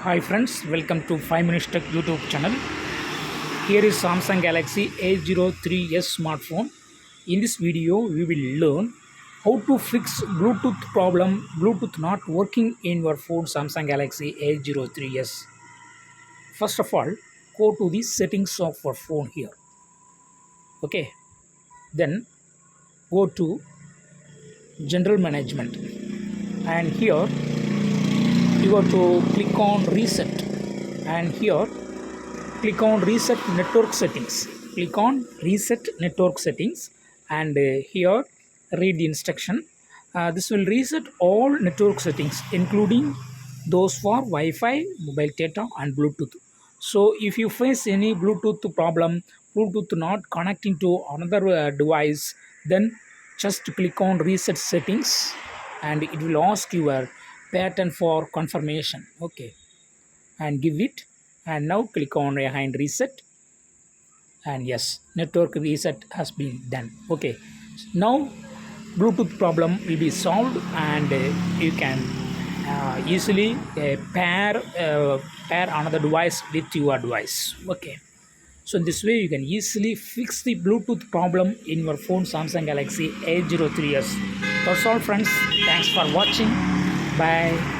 Hi friends, welcome to 5 Minutes Tech YouTube channel. Here is Samsung Galaxy A03s smartphone. In this video, we will learn how to fix Bluetooth problem, Bluetooth not working in your phone Samsung Galaxy A03s. First of all, go to the settings of your phone here. Okay, then go to General Management, and here you got to click on Reset, and here click on Reset Network Settings. Click on Reset Network Settings, and here read the instruction. This will reset all network settings including those for Wi-Fi, mobile data and Bluetooth. So if you face any Bluetooth problem, Bluetooth not connecting to another device, then just click on Reset Settings and it will ask your pattern for confirmation. Okay, and give it, and now click on Behind Reset, and yes, network reset has been done. Okay, now Bluetooth problem will be solved, and you can easily pair another device with your device. Okay, so in this way you can easily fix the Bluetooth problem in your phone Samsung Galaxy A03s. That's all friends, thanks for watching. Bye.